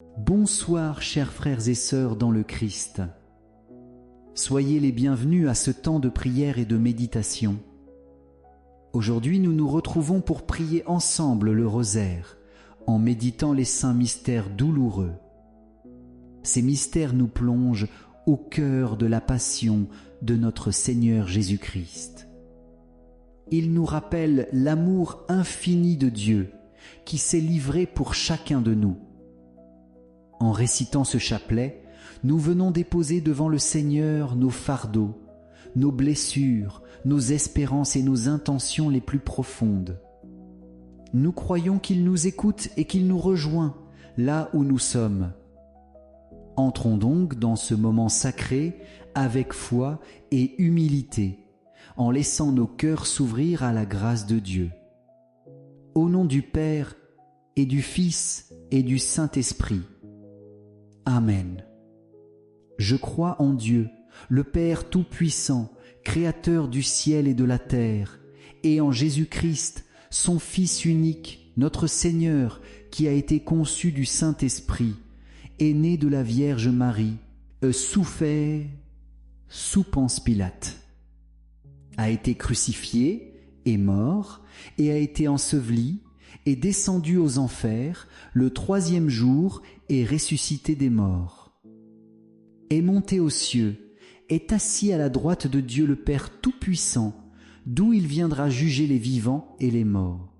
Bonsoir, chers frères et sœurs dans le Christ. Soyez les bienvenus à ce temps de prière et de méditation. Aujourd'hui, nous nous retrouvons pour prier ensemble le rosaire, en méditant les saints mystères douloureux. Ces mystères nous plongent au cœur de la passion de notre Seigneur Jésus-Christ. Ils nous rappellent l'amour infini de Dieu qui s'est livré pour chacun de nous. En récitant ce chapelet, nous venons déposer devant le Seigneur nos fardeaux, nos blessures, nos espérances et nos intentions les plus profondes. Nous croyons qu'il nous écoute et qu'il nous rejoint là où nous sommes. Entrons donc dans ce moment sacré avec foi et humilité, en laissant nos cœurs s'ouvrir à la grâce de Dieu. Au nom du Père et du Fils et du Saint-Esprit. Amen. Je crois en Dieu, le Père Tout-Puissant, Créateur du ciel et de la terre, et en Jésus-Christ, son Fils unique, notre Seigneur, qui a été conçu du Saint-Esprit, est né de la Vierge Marie, souffert sous Ponce Pilate, a été crucifié et mort, et a été enseveli, est descendu aux enfers, le troisième jour est ressuscité des morts, est monté aux cieux, est assis à la droite de Dieu le Père Tout-Puissant, d'où il viendra juger les vivants et les morts.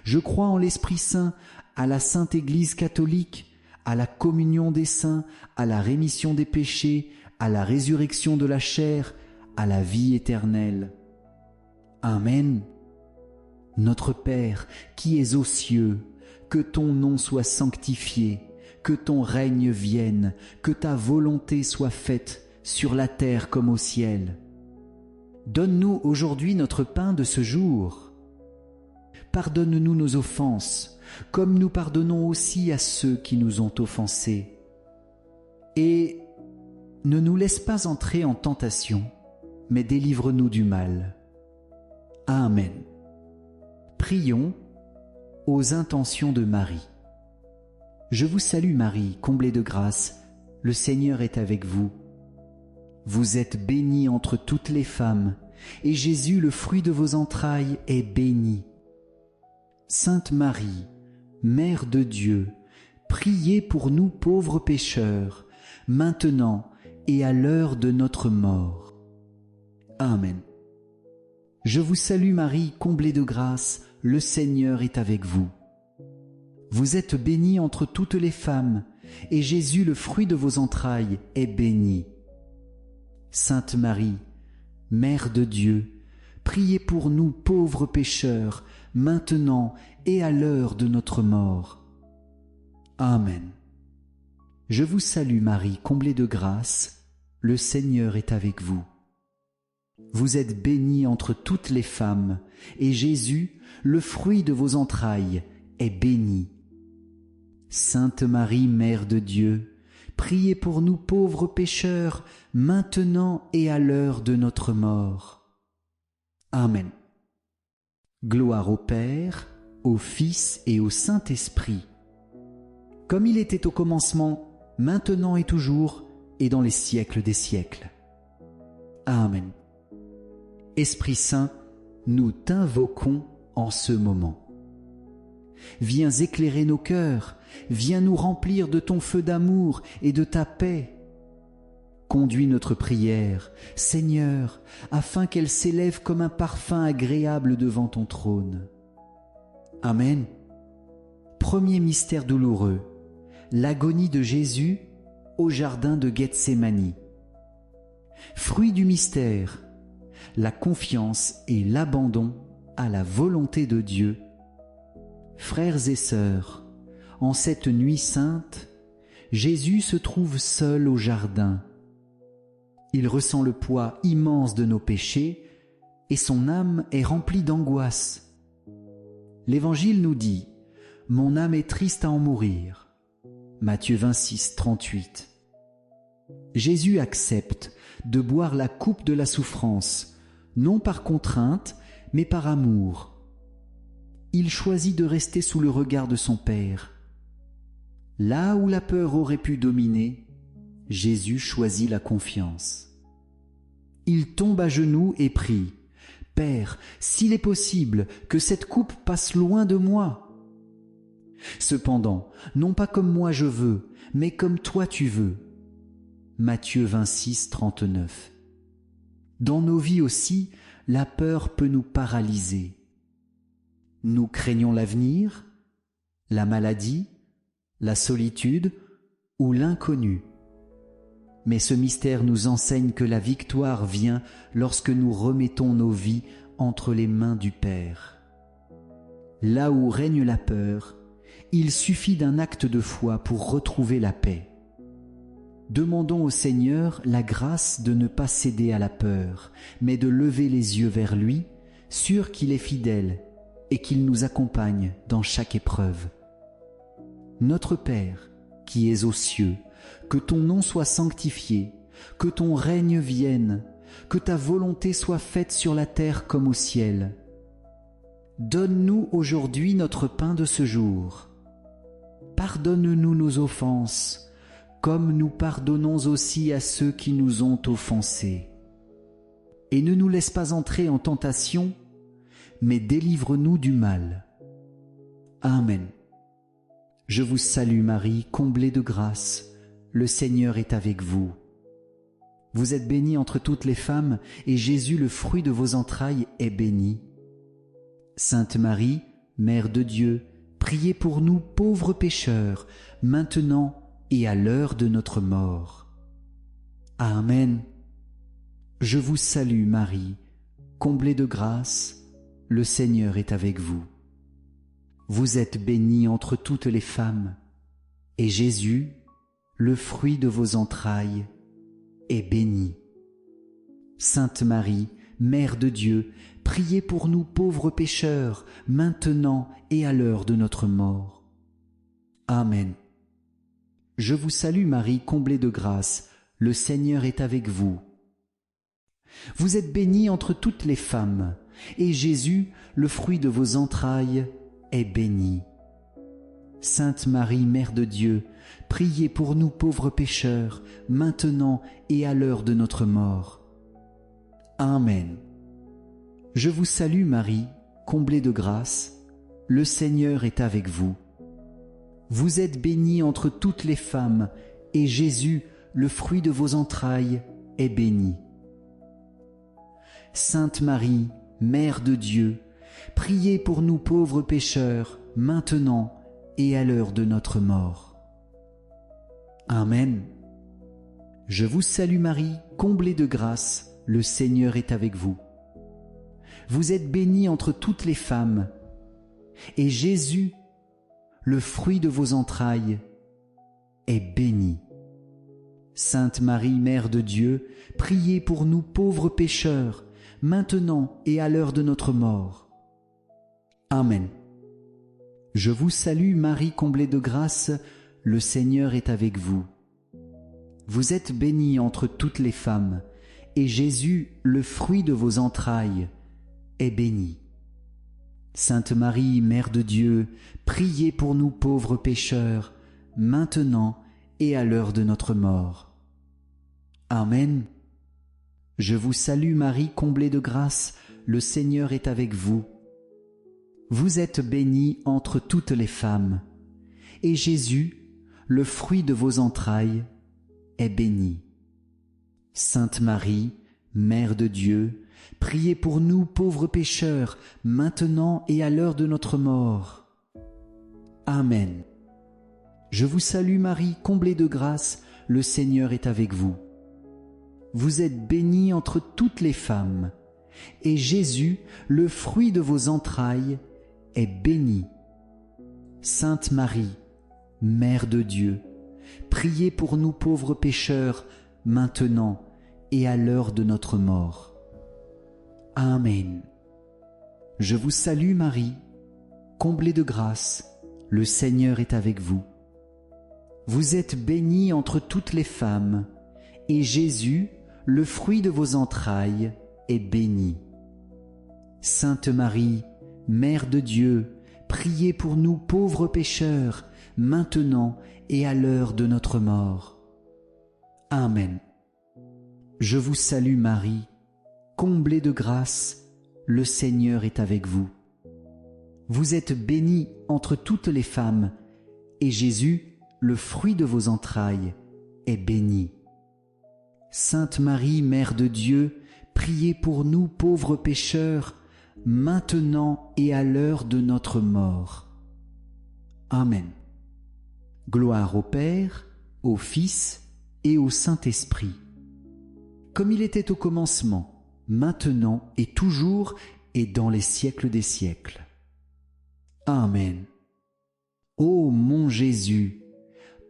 Je crois en l'Esprit Saint, à la Sainte Église catholique, à la communion des saints, à la rémission des péchés, à la résurrection de la chair, à la vie éternelle. Amen. Notre Père, qui es aux cieux, que ton nom soit sanctifié, que ton règne vienne, que ta volonté soit faite sur la terre comme au ciel. Donne-nous aujourd'hui notre pain de ce jour. Pardonne-nous nos offenses, comme nous pardonnons aussi à ceux qui nous ont offensés. Et ne nous laisse pas entrer en tentation, mais délivre-nous du mal. Amen. Prions aux intentions de Marie. Je vous salue Marie, comblée de grâce, le Seigneur est avec vous. Vous êtes bénie entre toutes les femmes, et Jésus, le fruit de vos entrailles, est béni. Sainte Marie, Mère de Dieu, priez pour nous pauvres pécheurs, maintenant et à l'heure de notre mort. Amen. Je vous salue Marie, comblée de grâce, le Seigneur est avec vous. Vous êtes bénie entre toutes les femmes, et Jésus, le fruit de vos entrailles, est béni. Sainte Marie, Mère de Dieu, priez pour nous pauvres pécheurs, maintenant et à l'heure de notre mort. Amen. Je vous salue Marie, comblée de grâce, le Seigneur est avec vous. Vous êtes bénie entre toutes les femmes, et Jésus, le fruit de vos entrailles, est béni. Sainte Marie, Mère de Dieu, priez pour nous pauvres pécheurs, maintenant et à l'heure de notre mort. Amen. Gloire au Père, au Fils et au Saint-Esprit, comme il était au commencement, maintenant et toujours, et dans les siècles des siècles. Amen. Esprit Saint, nous t'invoquons en ce moment. Viens éclairer nos cœurs, viens nous remplir de ton feu d'amour et de ta paix. Conduis notre prière, Seigneur, afin qu'elle s'élève comme un parfum agréable devant ton trône. Amen. Premier mystère douloureux, l'agonie de Jésus au jardin de Gethsémani. Fruit du mystère, la confiance et l'abandon à la volonté de Dieu. Frères et sœurs, en cette nuit sainte, Jésus se trouve seul au jardin. Il ressent le poids immense de nos péchés et son âme est remplie d'angoisse. L'Évangile nous dit « Mon âme est triste à en mourir » Matthieu 26, 38. Jésus accepte de boire la coupe de la souffrance, non par contrainte, mais par amour. Il choisit de rester sous le regard de son Père. Là où la peur aurait pu dominer, Jésus choisit la confiance. Il tombe à genoux et prie, « Père, s'il est possible, que cette coupe passe loin de moi. Cependant, non pas comme moi je veux, mais comme toi tu veux. » Matthieu 26, 39. Dans nos vies aussi, la peur peut nous paralyser. Nous craignons l'avenir, la maladie, la solitude ou l'inconnu. Mais ce mystère nous enseigne que la victoire vient lorsque nous remettons nos vies entre les mains du Père. Là où règne la peur, il suffit d'un acte de foi pour retrouver la paix. Demandons au Seigneur la grâce de ne pas céder à la peur, mais de lever les yeux vers lui, sûr qu'il est fidèle et qu'il nous accompagne dans chaque épreuve. Notre Père, qui es aux cieux, que ton nom soit sanctifié, que ton règne vienne, que ta volonté soit faite sur la terre comme au ciel. Donne-nous aujourd'hui notre pain de ce jour. Pardonne-nous nos offenses, comme nous pardonnons aussi à ceux qui nous ont offensés. Et ne nous laisse pas entrer en tentation, mais délivre-nous du mal. Amen. Je vous salue Marie, comblée de grâce. Le Seigneur est avec vous. Vous êtes bénie entre toutes les femmes, et Jésus, le fruit de vos entrailles, est béni. Sainte Marie, Mère de Dieu, priez pour nous pauvres pécheurs, maintenant et à l'heure de notre mort. Amen. Je vous salue Marie, comblée de grâce, le Seigneur est avec vous. Vous êtes bénie entre toutes les femmes, et Jésus, le fruit de vos entrailles, est béni. Sainte Marie, Mère de Dieu, priez pour nous pauvres pécheurs, maintenant et à l'heure de notre mort. Amen. Je vous salue Marie, comblée de grâce, le Seigneur est avec vous. Vous êtes bénie entre toutes les femmes, et Jésus, le fruit de vos entrailles, est béni. Sainte Marie, Mère de Dieu, priez pour nous pauvres pécheurs, maintenant et à l'heure de notre mort. Amen. Je vous salue Marie, comblée de grâce, le Seigneur est avec vous. Vous êtes bénie entre toutes les femmes, et Jésus, le fruit de vos entrailles, est béni. Sainte Marie, Mère de Dieu, priez pour nous pauvres pécheurs, maintenant et à l'heure de notre mort. Amen. Je vous salue Marie, comblée de grâce, le Seigneur est avec vous. Vous êtes bénie entre toutes les femmes, et Jésus, le fruit de vos entrailles, est béni. Sainte Marie, Mère de Dieu, priez pour nous pauvres pécheurs, maintenant et à l'heure de notre mort. Amen. Je vous salue Marie, comblée de grâce, le Seigneur est avec vous. Vous êtes bénie entre toutes les femmes, et Jésus, le fruit de vos entrailles, est béni. Sainte Marie, Mère de Dieu, priez pour nous pauvres pécheurs, maintenant et à l'heure de notre mort. Amen. Je vous salue Marie, comblée de grâce, le Seigneur est avec vous. Vous êtes bénie entre toutes les femmes, et Jésus, le fruit de vos entrailles, est béni. Sainte Marie, Mère de Dieu, priez pour nous pauvres pécheurs, maintenant et à l'heure de notre mort. Amen. Je vous salue Marie, comblée de grâce, le Seigneur est avec vous. Vous êtes bénie entre toutes les femmes, et Jésus, le fruit de vos entrailles, est béni. Sainte Marie, Mère de Dieu, priez pour nous pauvres pécheurs, maintenant et à l'heure de notre mort. Amen. Je vous salue Marie, comblée de grâce, le Seigneur est avec vous. Vous êtes bénie entre toutes les femmes, et Jésus, le fruit de vos entrailles, est béni. Sainte Marie, Mère de Dieu, priez pour nous pauvres pécheurs, maintenant et à l'heure de notre mort. Amen. Je vous salue Marie, comblée de grâce, le Seigneur est avec vous. Vous êtes bénie entre toutes les femmes, et Jésus, le fruit de vos entrailles, est béni. Sainte Marie, Mère de Dieu, priez pour nous pauvres pécheurs, maintenant et à l'heure de notre mort. Amen. Gloire au Père, au Fils et au Saint-Esprit, comme il était au commencement, maintenant et toujours et dans les siècles des siècles. Amen. Ô mon Jésus,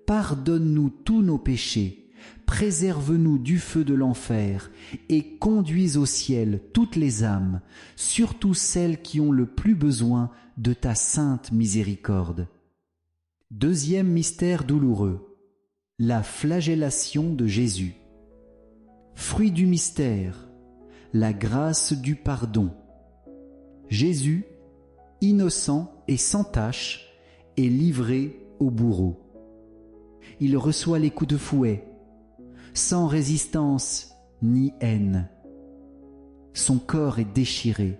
pardonne-nous tous nos péchés, préserve-nous du feu de l'enfer et conduis au ciel toutes les âmes, surtout celles qui ont le plus besoin de ta sainte miséricorde. Deuxième mystère douloureux, la flagellation de Jésus. Fruit du mystère, la grâce du pardon. Jésus, innocent et sans tache, est livré au bourreau. Il reçoit les coups de fouet, sans résistance ni haine. Son corps est déchiré,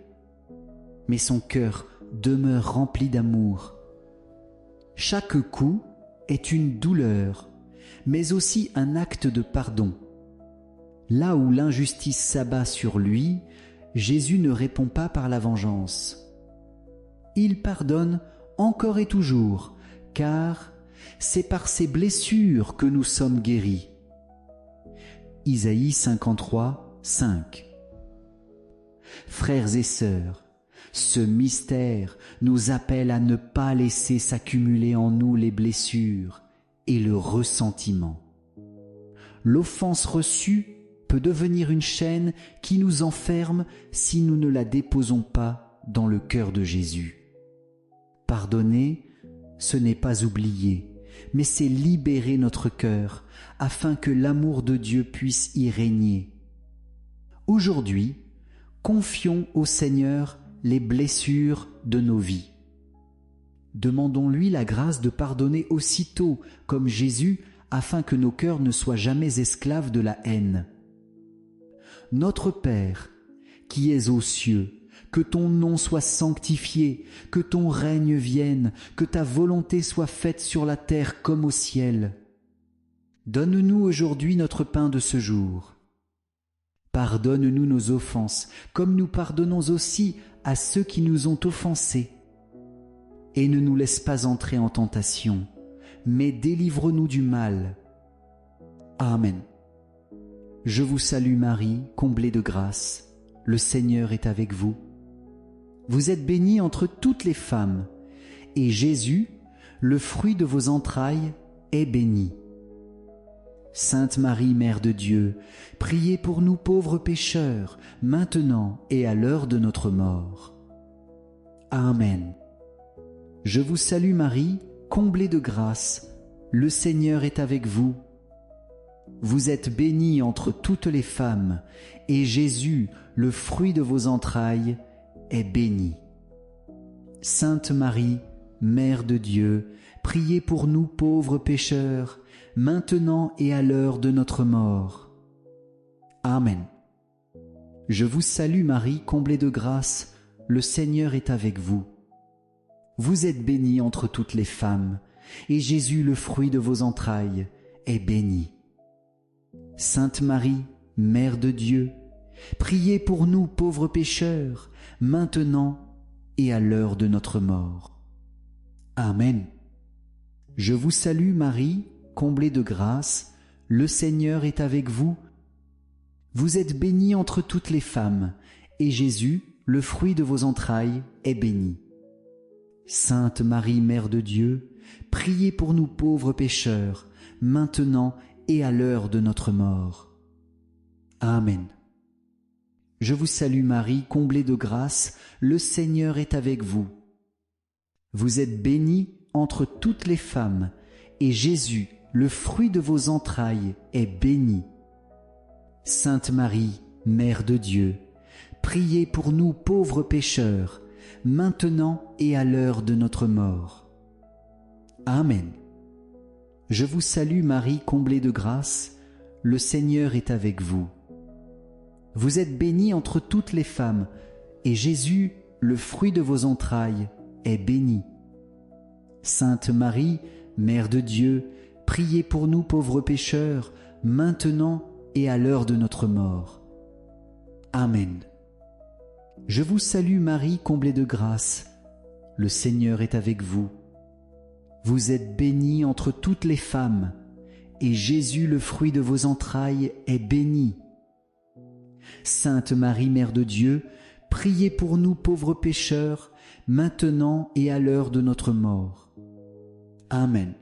mais son cœur demeure rempli d'amour. Chaque coup est une douleur, mais aussi un acte de pardon. Là où l'injustice s'abat sur lui, Jésus ne répond pas par la vengeance. Il pardonne encore et toujours, car c'est par ses blessures que nous sommes guéris. Isaïe 53, 5. Frères et sœurs, ce mystère nous appelle à ne pas laisser s'accumuler en nous les blessures et le ressentiment. L'offense reçue peut devenir une chaîne qui nous enferme si nous ne la déposons pas dans le cœur de Jésus. Pardonner, ce n'est pas oublier, mais c'est libérer notre cœur afin que l'amour de Dieu puisse y régner. Aujourd'hui, confions au Seigneur les blessures de nos vies. Demandons-lui la grâce de pardonner aussitôt, comme Jésus, afin que nos cœurs ne soient jamais esclaves de la haine. Notre Père, qui es aux cieux, que ton nom soit sanctifié, que ton règne vienne, que ta volonté soit faite sur la terre comme au ciel. Donne-nous aujourd'hui notre pain de ce jour. Pardonne-nous nos offenses, comme nous pardonnons aussi à ceux qui nous ont offensés. Et ne nous laisse pas entrer en tentation, mais délivre-nous du mal. Amen. Je vous salue Marie, comblée de grâce. Le Seigneur est avec vous. Vous êtes bénie entre toutes les femmes, et Jésus, le fruit de vos entrailles, est béni. Sainte Marie, Mère de Dieu, priez pour nous pauvres pécheurs, maintenant et à l'heure de notre mort. Amen. Je vous salue Marie, comblée de grâce, le Seigneur est avec vous. Vous êtes bénie entre toutes les femmes, et Jésus, le fruit de vos entrailles, est béni. Sainte Marie, Mère de Dieu, priez pour nous pauvres pécheurs, maintenant et à l'heure de notre mort. Amen. Je vous salue Marie, comblée de grâce, le Seigneur est avec vous. Vous êtes bénie entre toutes les femmes, et Jésus, le fruit de vos entrailles, est béni. Sainte Marie, Mère de Dieu, priez pour nous pauvres pécheurs, maintenant et à l'heure de notre mort. Amen. Je vous salue Marie, comblée de grâce, le Seigneur est avec vous. Vous êtes bénie entre toutes les femmes, et Jésus, le fruit de vos entrailles, est béni. Sainte Marie, Mère de Dieu, priez pour nous pauvres pécheurs, maintenant et à l'heure de notre mort. Amen. Je vous salue Marie, comblée de grâce, le Seigneur est avec vous. Vous êtes bénie entre toutes les femmes, et Jésus, le fruit de vos entrailles, est béni. Sainte Marie, Mère de Dieu, priez pour nous pauvres pécheurs, maintenant et à l'heure de notre mort. Amen. Je vous salue Marie, comblée de grâce, le Seigneur est avec vous. Vous êtes bénie entre toutes les femmes, et Jésus, le fruit de vos entrailles, est béni. Sainte Marie, Mère de Dieu, priez pour nous pauvres pécheurs, maintenant et à l'heure de notre mort. Amen. Je vous salue Marie, comblée de grâce, le Seigneur est avec vous. Vous êtes bénie entre toutes les femmes, et Jésus, le fruit de vos entrailles, est béni. Sainte Marie, Mère de Dieu, priez pour nous pauvres pécheurs, maintenant et à l'heure de notre mort. Amen.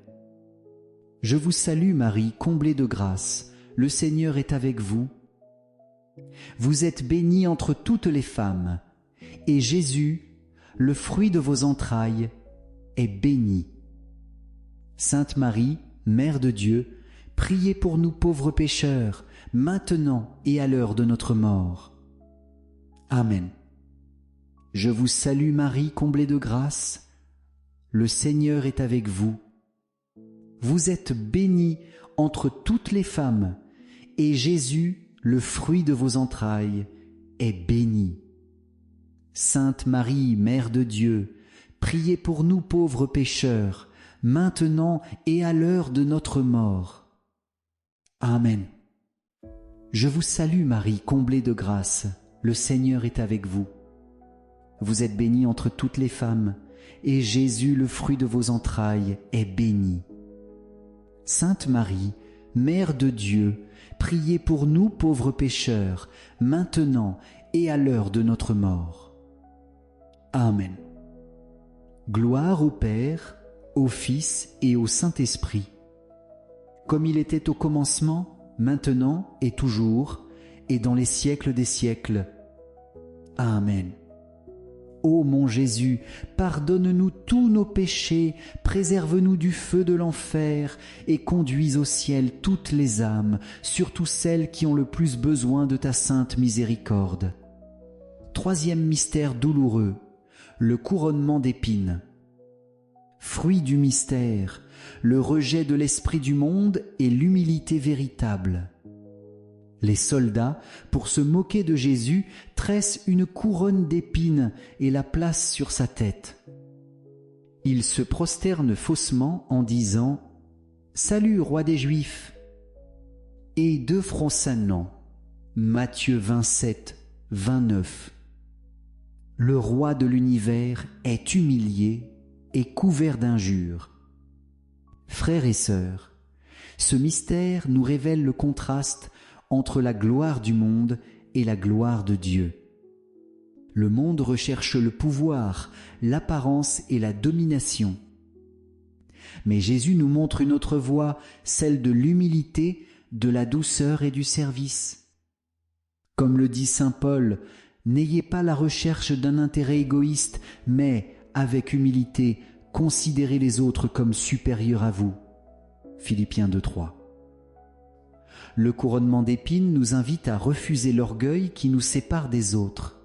Je vous salue Marie, comblée de grâce, le Seigneur est avec vous. Vous êtes bénie entre toutes les femmes, et Jésus, le fruit de vos entrailles, est béni. Sainte Marie, Mère de Dieu, priez pour nous pauvres pécheurs, maintenant et à l'heure de notre mort. Amen. Je vous salue Marie, comblée de grâce, le Seigneur est avec vous. Vous êtes bénie entre toutes les femmes, et Jésus, le fruit de vos entrailles, est béni. Sainte Marie, Mère de Dieu, priez pour nous pauvres pécheurs, maintenant et à l'heure de notre mort. Amen. Je vous salue Marie, comblée de grâce, le Seigneur est avec vous. Vous êtes bénie entre toutes les femmes, et Jésus, le fruit de vos entrailles, est béni. Sainte Marie, Mère de Dieu, priez pour nous pauvres pécheurs, maintenant et à l'heure de notre mort. Amen. Gloire au Père, au Fils et au Saint-Esprit, comme il était au commencement, maintenant et toujours, et dans les siècles des siècles. Amen. Ô mon Jésus, pardonne-nous tous nos péchés, préserve-nous du feu de l'enfer, et conduis au ciel toutes les âmes, surtout celles qui ont le plus besoin de ta sainte miséricorde. Troisième mystère douloureux, le couronnement d'épines. Fruit du mystère, le rejet de l'esprit du monde et l'humilité véritable. Les soldats, pour se moquer de Jésus, tressent une couronne d'épines et la placent sur sa tête. Ils se prosternent faussement en disant « Salut, roi des Juifs !» et de fronçonnant. Matthieu 27, 29. Le roi de l'univers est humilié et couvert d'injures. Frères et sœurs, ce mystère nous révèle le contraste entre la gloire du monde et la gloire de Dieu. Le monde recherche le pouvoir, l'apparence et la domination. Mais Jésus nous montre une autre voie, celle de l'humilité, de la douceur et du service. Comme le dit saint Paul, n'ayez pas la recherche d'un intérêt égoïste, mais, avec humilité, considérez les autres comme supérieurs à vous. Philippiens 2:3. Le couronnement d'épines nous invite à refuser l'orgueil qui nous sépare des autres.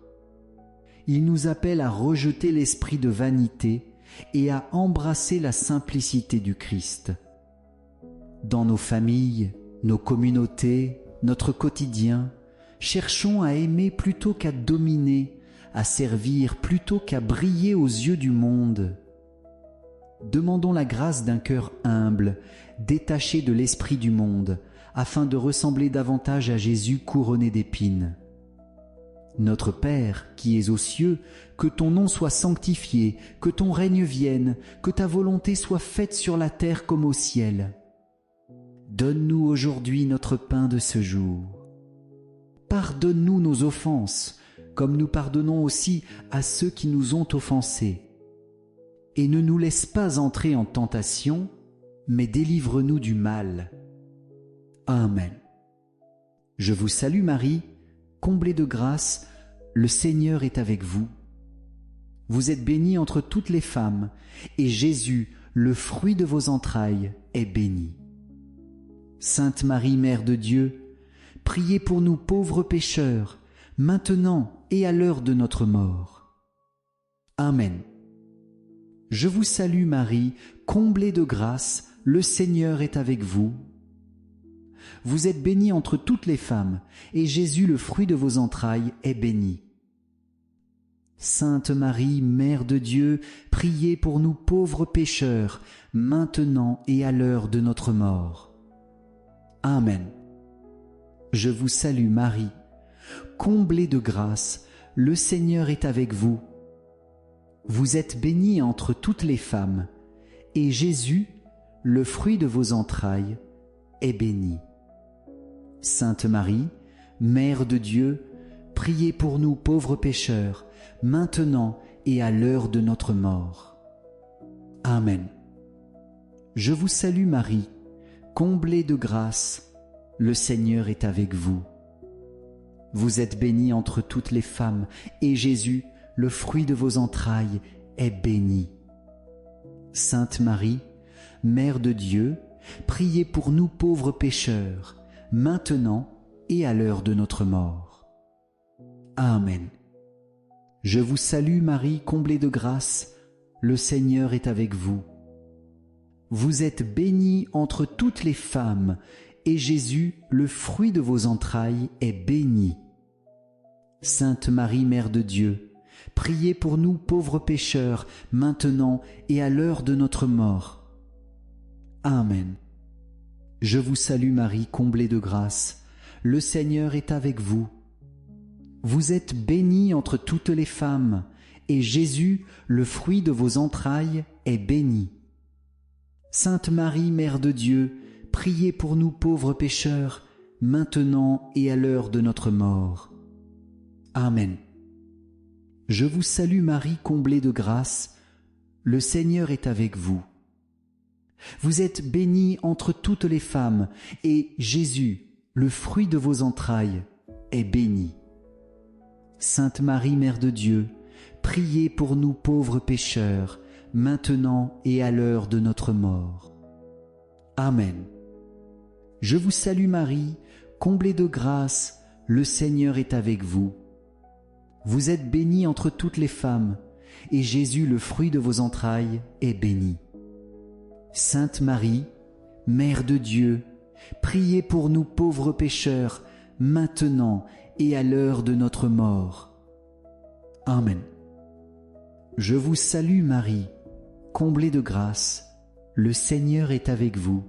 Il nous appelle à rejeter l'esprit de vanité et à embrasser la simplicité du Christ. Dans nos familles, nos communautés, notre quotidien, cherchons à aimer plutôt qu'à dominer, à servir plutôt qu'à briller aux yeux du monde. Demandons la grâce d'un cœur humble, détaché de l'esprit du monde, afin de ressembler davantage à Jésus couronné d'épines. Notre Père, qui es aux cieux, que ton nom soit sanctifié, que ton règne vienne, que ta volonté soit faite sur la terre comme au ciel. Donne-nous aujourd'hui notre pain de ce jour. Pardonne-nous nos offenses, comme nous pardonnons aussi à ceux qui nous ont offensés. Et ne nous laisse pas entrer en tentation, mais délivre-nous du mal. Amen. Je vous salue Marie, comblée de grâce, le Seigneur est avec vous. Vous êtes bénie entre toutes les femmes, et Jésus, le fruit de vos entrailles, est béni. Sainte Marie, Mère de Dieu, priez pour nous pauvres pécheurs, maintenant et à l'heure de notre mort. Amen. Je vous salue Marie, comblée de grâce, le Seigneur est avec vous. Vous êtes bénie entre toutes les femmes, et Jésus, le fruit de vos entrailles, est béni. Sainte Marie, Mère de Dieu, priez pour nous pauvres pécheurs, maintenant et à l'heure de notre mort. Amen. Je vous salue Marie, comblée de grâce, le Seigneur est avec vous. Vous êtes bénie entre toutes les femmes, et Jésus, le fruit de vos entrailles, est béni. Sainte Marie, Mère de Dieu, priez pour nous pauvres pécheurs, maintenant et à l'heure de notre mort. Amen. Je vous salue Marie, comblée de grâce, le Seigneur est avec vous. Vous êtes bénie entre toutes les femmes, et Jésus, le fruit de vos entrailles, est béni. Sainte Marie, Mère de Dieu, priez pour nous pauvres pécheurs, maintenant et à l'heure de notre mort. Amen. Je vous salue Marie, comblée de grâce, le Seigneur est avec vous. Vous êtes bénie entre toutes les femmes, et Jésus, le fruit de vos entrailles, est béni. Sainte Marie, Mère de Dieu, priez pour nous pauvres pécheurs, maintenant et à l'heure de notre mort. Amen. Je vous salue Marie, comblée de grâce, le Seigneur est avec vous. Vous êtes bénie entre toutes les femmes, et Jésus, le fruit de vos entrailles, est béni. Sainte Marie, Mère de Dieu, priez pour nous pauvres pécheurs, maintenant et à l'heure de notre mort. Amen. Je vous salue Marie, comblée de grâce, le Seigneur est avec vous. Vous êtes bénie entre toutes les femmes, et Jésus, le fruit de vos entrailles, est béni. Sainte Marie, Mère de Dieu, priez pour nous pauvres pécheurs, maintenant et à l'heure de notre mort. Amen. Je vous salue Marie, comblée de grâce, le Seigneur est avec vous. Vous êtes bénie entre toutes les femmes, et Jésus, le fruit de vos entrailles, est béni. Sainte Marie, Mère de Dieu, priez pour nous pauvres pécheurs, maintenant et à l'heure de notre mort. Amen. Je vous salue Marie, comblée de grâce, le Seigneur est avec vous.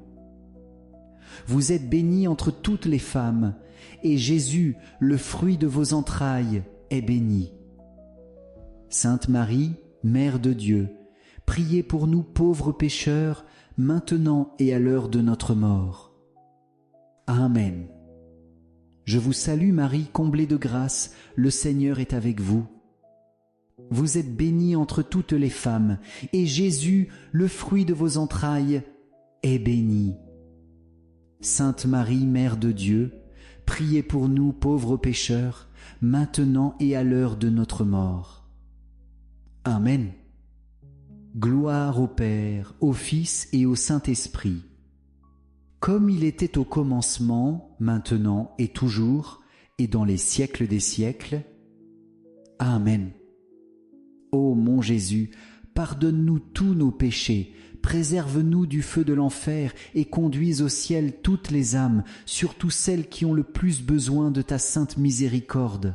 Vous êtes bénie entre toutes les femmes, et Jésus, le fruit de vos entrailles, est béni. Sainte Marie, Mère de Dieu, priez pour nous pauvres pécheurs, maintenant et à l'heure de notre mort. Amen. Je vous salue Marie, comblée de grâce, le Seigneur est avec vous. Vous êtes bénie entre toutes les femmes, et Jésus, le fruit de vos entrailles, est béni. Sainte Marie, Mère de Dieu, priez pour nous pauvres pécheurs, maintenant et à l'heure de notre mort. Amen. Gloire au Père, au Fils et au Saint-Esprit, comme il était au commencement, maintenant et toujours, et dans les siècles des siècles. Amen. Ô mon Jésus, pardonne-nous tous nos péchés, préserve-nous du feu de l'enfer et conduis au ciel toutes les âmes, surtout celles qui ont le plus besoin de ta sainte miséricorde.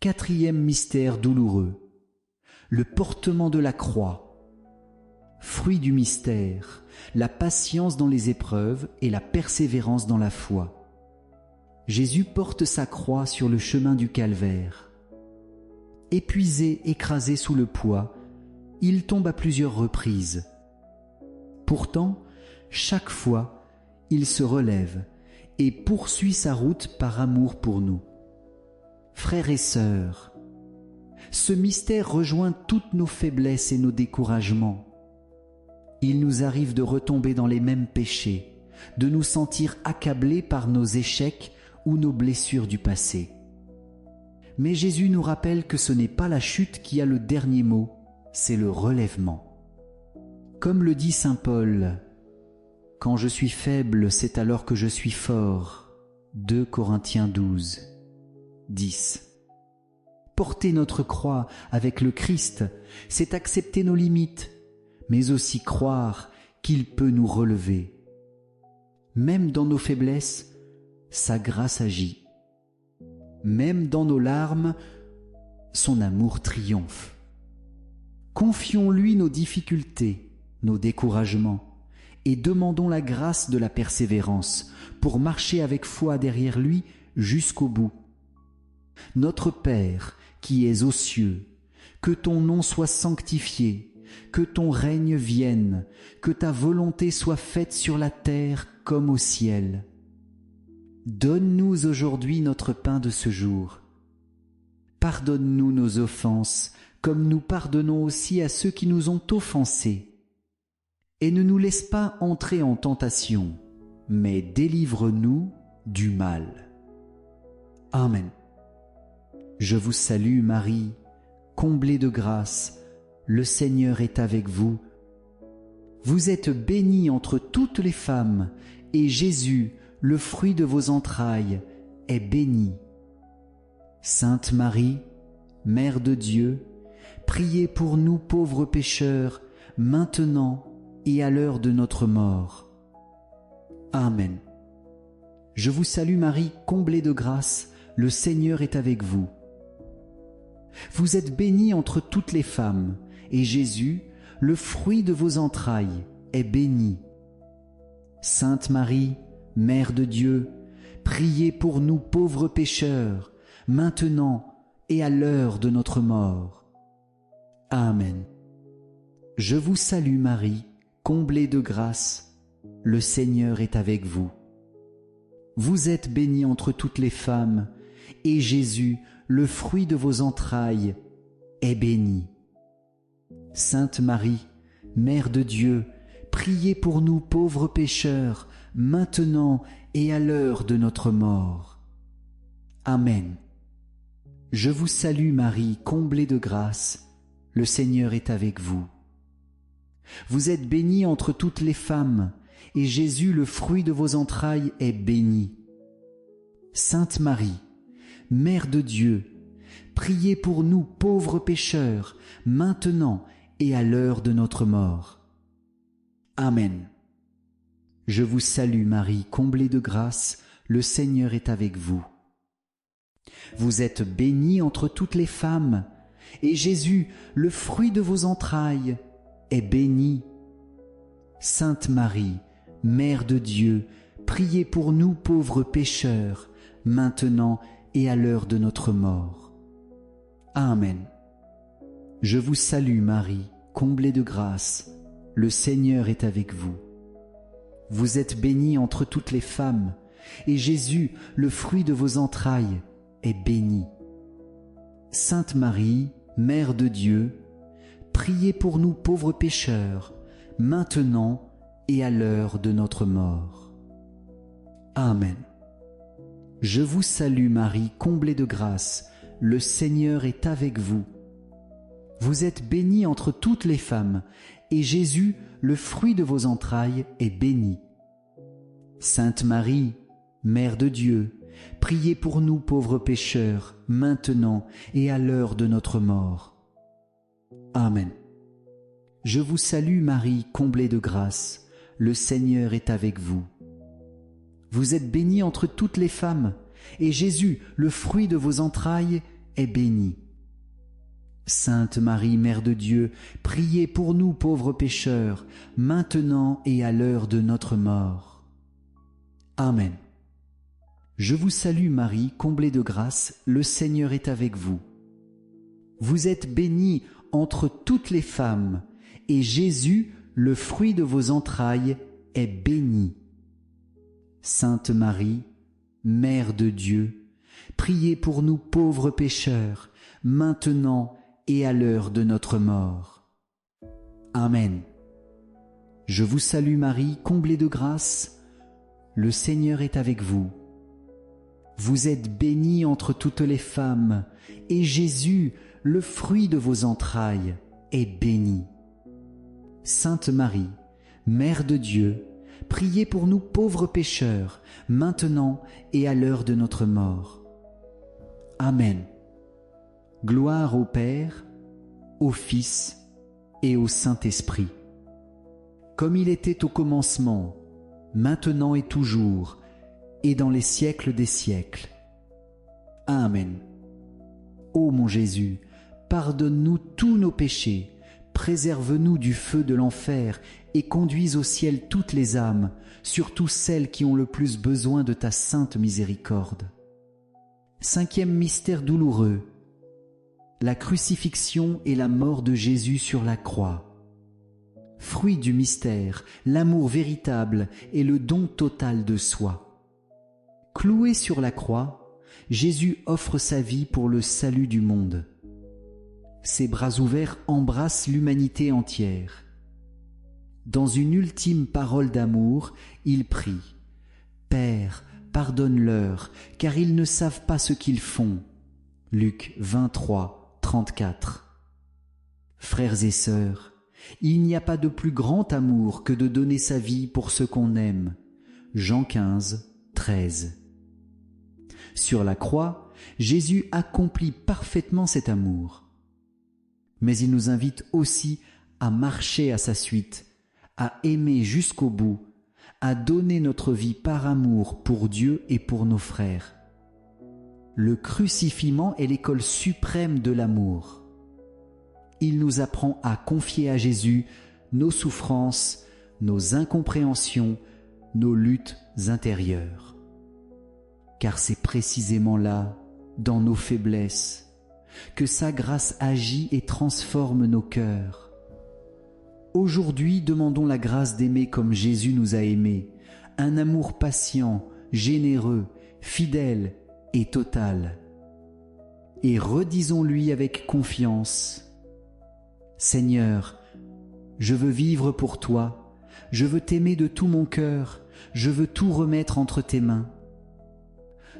Quatrième mystère douloureux, le portement de la croix. Fruit du mystère, la patience dans les épreuves et la persévérance dans la foi. Jésus porte sa croix sur le chemin du calvaire. Épuisé, écrasé sous le poids, il tombe à plusieurs reprises. Pourtant, chaque fois, il se relève et poursuit sa route par amour pour nous. Frères et sœurs, ce mystère rejoint toutes nos faiblesses et nos découragements. Il nous arrive de retomber dans les mêmes péchés, de nous sentir accablés par nos échecs ou nos blessures du passé. Mais Jésus nous rappelle que ce n'est pas la chute qui a le dernier mot, c'est le relèvement. Comme le dit saint Paul, « Quand je suis faible, c'est alors que je suis fort. » 2 Corinthiens 12, 10. Porter notre croix avec le Christ, c'est accepter nos limites, mais aussi croire qu'il peut nous relever. Même dans nos faiblesses, sa grâce agit. Même dans nos larmes, son amour triomphe. Confions-lui nos difficultés, nos découragements, et demandons la grâce de la persévérance pour marcher avec foi derrière lui jusqu'au bout. Notre Père, qui es aux cieux, que ton nom soit sanctifié, que ton règne vienne, que ta volonté soit faite sur la terre comme au ciel. Donne-nous aujourd'hui notre pain de ce jour. Pardonne-nous nos offenses, comme nous pardonnons aussi à ceux qui nous ont offensés. Et ne nous laisse pas entrer en tentation, mais délivre-nous du mal. Amen. Je vous salue Marie, comblée de grâce, le Seigneur est avec vous. Vous êtes bénie entre toutes les femmes, et Jésus, le fruit de vos entrailles, est béni. Sainte Marie, Mère de Dieu, priez pour nous pauvres pécheurs, maintenant et à l'heure de notre mort. Amen. Je vous salue Marie, comblée de grâce, le Seigneur est avec vous. Vous êtes bénie entre toutes les femmes, et Jésus, le fruit de vos entrailles, est béni. Sainte Marie, Mère de Dieu, priez pour nous pauvres pécheurs, maintenant et à l'heure de notre mort. Amen. Je vous salue Marie, comblée de grâce, le Seigneur est avec vous. Vous êtes bénie entre toutes les femmes, et Jésus, le fruit de vos entrailles, est béni. Sainte Marie, Mère de Dieu, priez pour nous pauvres pécheurs, maintenant et à l'heure de notre mort. Amen. Je vous salue Marie, comblée de grâce, le Seigneur est avec vous. Vous êtes bénie entre toutes les femmes, et Jésus, le fruit de vos entrailles, est béni. Sainte Marie, Mère de Dieu, priez pour nous pauvres pécheurs, maintenant et à l'heure de notre mort. Amen. Je vous salue Marie, comblée de grâce, le Seigneur est avec vous. Vous êtes bénie entre toutes les femmes, et Jésus, le fruit de vos entrailles, est béni. Sainte Marie, Mère de Dieu, priez pour nous pauvres pécheurs, maintenant et à l'heure de notre mort. Amen. Je vous salue Marie, comblée de grâce, le Seigneur est avec vous. Vous êtes bénie entre toutes les femmes, et Jésus, le fruit de vos entrailles, est béni. Sainte Marie, Mère de Dieu, priez pour nous pauvres pécheurs, maintenant et à l'heure de notre mort. Amen. Je vous salue Marie, comblée de grâce, le Seigneur est avec vous. Vous êtes bénie entre toutes les femmes, et Jésus, le fruit de vos entrailles, est béni. Sainte Marie, Mère de Dieu, priez pour nous pauvres pécheurs, maintenant et à l'heure de notre mort. Amen. Je vous salue Marie, comblée de grâce, le Seigneur est avec vous. Vous êtes bénie entre toutes les femmes, et Jésus, le fruit de vos entrailles, est béni. Sainte Marie, Mère de Dieu, priez pour nous pauvres pécheurs, maintenant et à l'heure de notre mort. Amen. Je vous salue Marie, comblée de grâce, le Seigneur est avec vous. Vous êtes bénie entre toutes les femmes, et Jésus, le fruit de vos entrailles, est béni. Sainte Marie, Mère de Dieu, priez pour nous pauvres pécheurs, maintenant et à l'heure de notre mort. Amen. Je vous salue Marie, comblée de grâce, le Seigneur est avec vous. Vous êtes bénie entre toutes les femmes, et Jésus, le fruit de vos entrailles, est béni. Sainte Marie, Mère de Dieu, priez pour nous pauvres pécheurs, maintenant et à l'heure de notre mort. Amen. Gloire au Père, au Fils et au Saint-Esprit, comme il était au commencement, maintenant et toujours, et dans les siècles des siècles. Amen. Ô mon Jésus, pardonne-nous tous nos péchés, préserve-nous du feu de l'enfer et conduis au ciel toutes les âmes, surtout celles qui ont le plus besoin de ta sainte miséricorde. 5e mystère douloureux, la crucifixion et la mort de Jésus sur la croix. Fruit du mystère, l'amour véritable et le don total de soi. Cloué sur la croix, Jésus offre sa vie pour le salut du monde. Ses bras ouverts embrassent l'humanité entière. Dans une ultime parole d'amour, il prie « Père, pardonne-leur, car ils ne savent pas ce qu'ils font. » Luc 23, 34. Frères et sœurs, il n'y a pas de plus grand amour que de donner sa vie pour ce qu'on aime. Jean 15, 13. Sur la croix, Jésus accomplit parfaitement cet amour. Mais il nous invite aussi à marcher à sa suite, à aimer jusqu'au bout, à donner notre vie par amour pour Dieu et pour nos frères. Le crucifiement est l'école suprême de l'amour. Il nous apprend à confier à Jésus nos souffrances, nos incompréhensions, nos luttes intérieures. Car c'est précisément là, dans nos faiblesses, que sa grâce agit et transforme nos cœurs. Aujourd'hui, demandons la grâce d'aimer comme Jésus nous a aimés, un amour patient, généreux, fidèle et total. Et redisons-lui avec confiance « Seigneur, je veux vivre pour toi, je veux t'aimer de tout mon cœur, je veux tout remettre entre tes mains.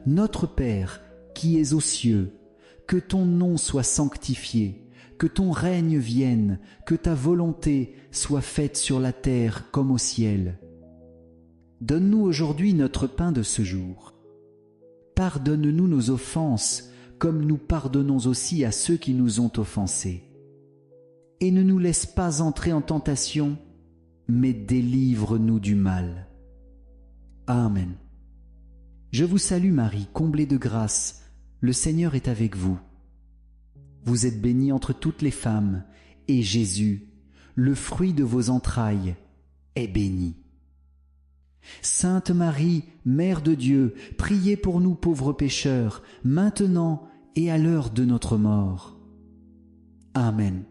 Notre Père, qui es aux cieux, que ton nom soit sanctifié, que ton règne vienne, que ta volonté soit faite sur la terre comme au ciel. Donne-nous aujourd'hui notre pain de ce jour. Pardonne-nous nos offenses, comme nous pardonnons aussi à ceux qui nous ont offensés. Et ne nous laisse pas entrer en tentation, mais délivre-nous du mal. Amen. Je vous salue Marie, comblée de grâce, le Seigneur est avec vous. Vous êtes bénie entre toutes les femmes, et Jésus, le fruit de vos entrailles, est béni. Sainte Marie, Mère de Dieu, priez pour nous pauvres pécheurs, maintenant et à l'heure de notre mort. Amen.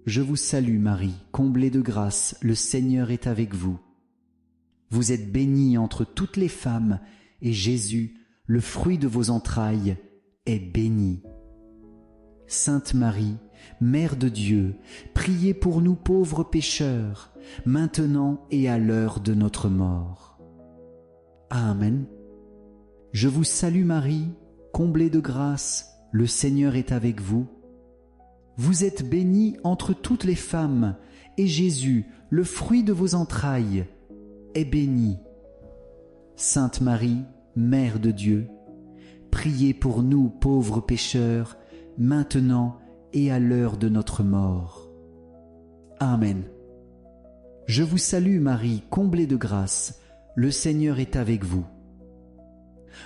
Je vous salue Marie, comblée de grâce, le Seigneur est avec vous. Vous êtes bénie entre toutes les femmes, et Jésus, le fruit de vos entrailles, est béni. Sainte Marie, Mère de Dieu, priez pour nous pauvres pécheurs, maintenant et à l'heure de notre mort. Amen. Je vous salue Marie, comblée de grâce, le Seigneur est avec vous. Vous êtes bénie entre toutes les femmes, et Jésus, le fruit de vos entrailles, est béni. Sainte Marie, Mère de Dieu, priez pour nous pauvres pécheurs, maintenant et à l'heure de notre mort. Amen. Je vous salue Marie, comblée de grâce, le Seigneur est avec vous.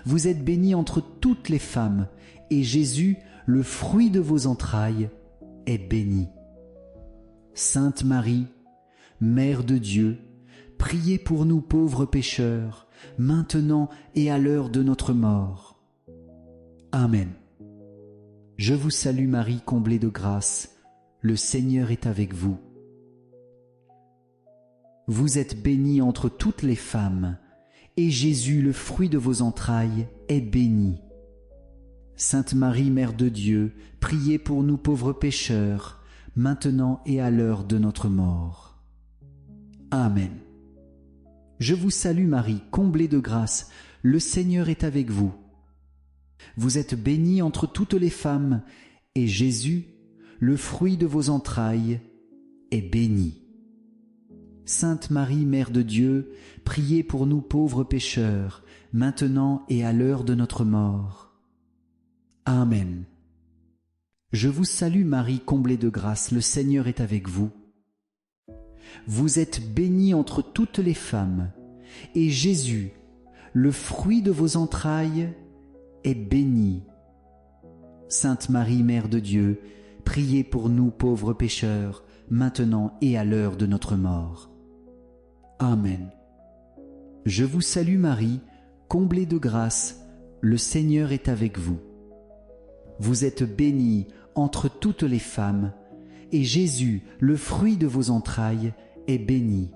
Vous êtes bénie entre toutes les femmes, et Jésus, le fruit de vos entrailles, est béni. Sainte Marie, Mère de Dieu, priez pour nous pauvres pécheurs, maintenant et à l'heure de notre mort. Amen. Je vous salue Marie, comblée de grâce, le Seigneur est avec vous. Vous êtes bénie entre toutes les femmes, et Jésus, le fruit de vos entrailles, est béni. Sainte Marie, Mère de Dieu, priez pour nous pauvres pécheurs, maintenant et à l'heure de notre mort. Amen. Je vous salue Marie, comblée de grâce, le Seigneur est avec vous. Vous êtes bénie entre toutes les femmes, et Jésus, le fruit de vos entrailles, est béni. Sainte Marie, Mère de Dieu, priez pour nous pauvres pécheurs, maintenant et à l'heure de notre mort. Amen. Je vous salue Marie, comblée de grâce, le Seigneur est avec vous. Vous êtes bénie entre toutes les femmes, et Jésus, le fruit de vos entrailles, est béni. Sainte Marie, Mère de Dieu, priez pour nous pauvres pécheurs, maintenant et à l'heure de notre mort. Amen. Je vous salue Marie, comblée de grâce, le Seigneur est avec vous. Vous êtes bénie entre toutes les femmes, et Jésus, le fruit de vos entrailles, est béni.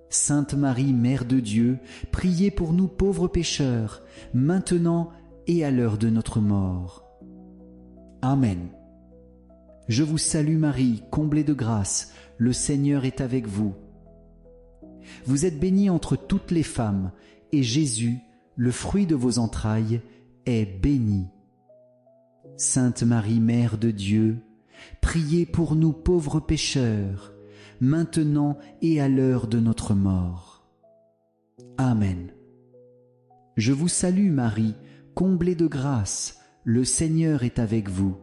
Sainte Marie, Mère de Dieu, priez pour nous pauvres pécheurs, maintenant et à l'heure de notre mort. Amen. Je vous salue Marie, comblée de grâce, le Seigneur est avec vous. Vous êtes bénie entre toutes les femmes, et Jésus, le fruit de vos entrailles, est béni. Sainte Marie, Mère de Dieu, priez pour nous pauvres pécheurs, maintenant et à l'heure de notre mort. Amen. Je vous salue Marie, comblée de grâce, le Seigneur est avec vous.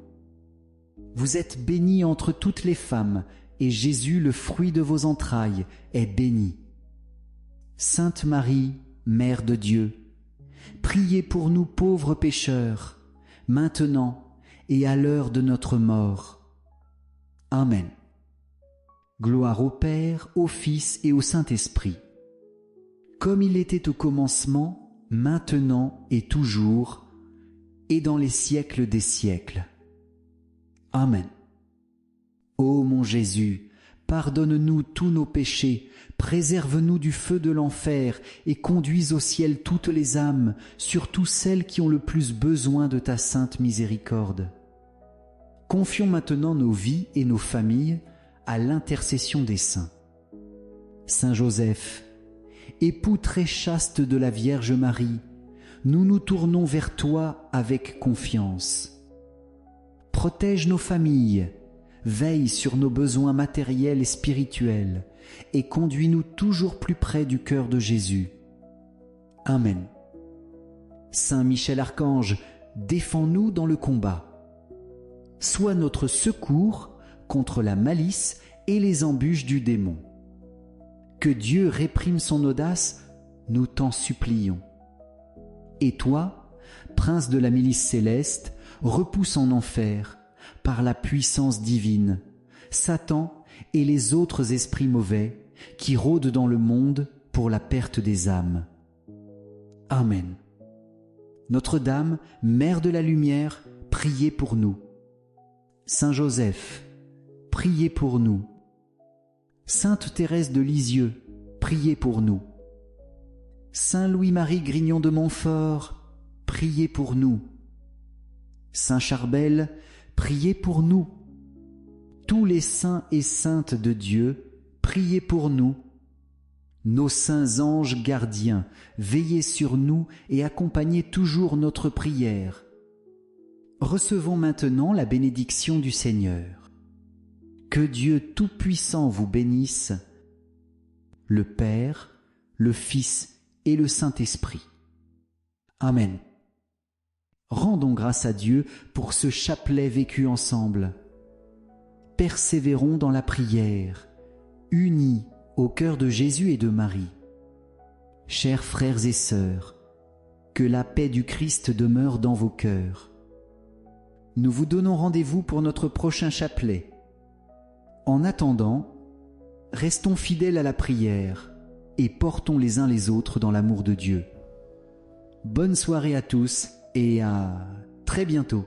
Vous êtes bénie entre toutes les femmes, et Jésus, le fruit de vos entrailles, est béni. Sainte Marie, Mère de Dieu, priez pour nous pauvres pécheurs, maintenant et à l'heure de notre mort. Amen. Gloire au Père, au Fils et au Saint-Esprit, comme il était au commencement, maintenant et toujours, et dans les siècles des siècles. Amen. Ô mon Jésus, pardonne-nous tous nos péchés, préserve-nous du feu de l'enfer et conduis au ciel toutes les âmes, surtout celles qui ont le plus besoin de ta sainte miséricorde. Confions maintenant nos vies et nos familles à l'intercession des saints. Saint Joseph, époux très chaste de la Vierge Marie, nous nous tournons vers toi avec confiance. Protège nos familles, veille sur nos besoins matériels et spirituels, et conduis-nous toujours plus près du cœur de Jésus. Amen. Saint Michel Archange, défends-nous dans le combat. Sois notre secours contre la malice et les embûches du démon. Que Dieu réprime son audace, nous t'en supplions. Et toi, prince de la milice céleste, repousse en enfer, par la puissance divine, Satan et les autres esprits mauvais qui rôdent dans le monde pour la perte des âmes. Amen. Notre-Dame, Mère de la Lumière, priez pour nous. Saint Joseph, priez pour nous. Sainte Thérèse de Lisieux, priez pour nous. Saint Louis-Marie Grignon de Montfort, priez pour nous. Saint Charbel, priez pour nous. Tous les saints et saintes de Dieu, priez pour nous. Nos saints anges gardiens, veillez sur nous et accompagnez toujours notre prière. Recevons maintenant la bénédiction du Seigneur. Que Dieu Tout-Puissant vous bénisse, le Père, le Fils et le Saint-Esprit. Amen. Rendons grâce à Dieu pour ce chapelet vécu ensemble. Persévérons dans la prière, unis au cœur de Jésus et de Marie. Chers frères et sœurs, que la paix du Christ demeure dans vos cœurs. Nous vous donnons rendez-vous pour notre prochain chapelet. En attendant, restons fidèles à la prière et portons les uns les autres dans l'amour de Dieu. Bonne soirée à tous et à très bientôt.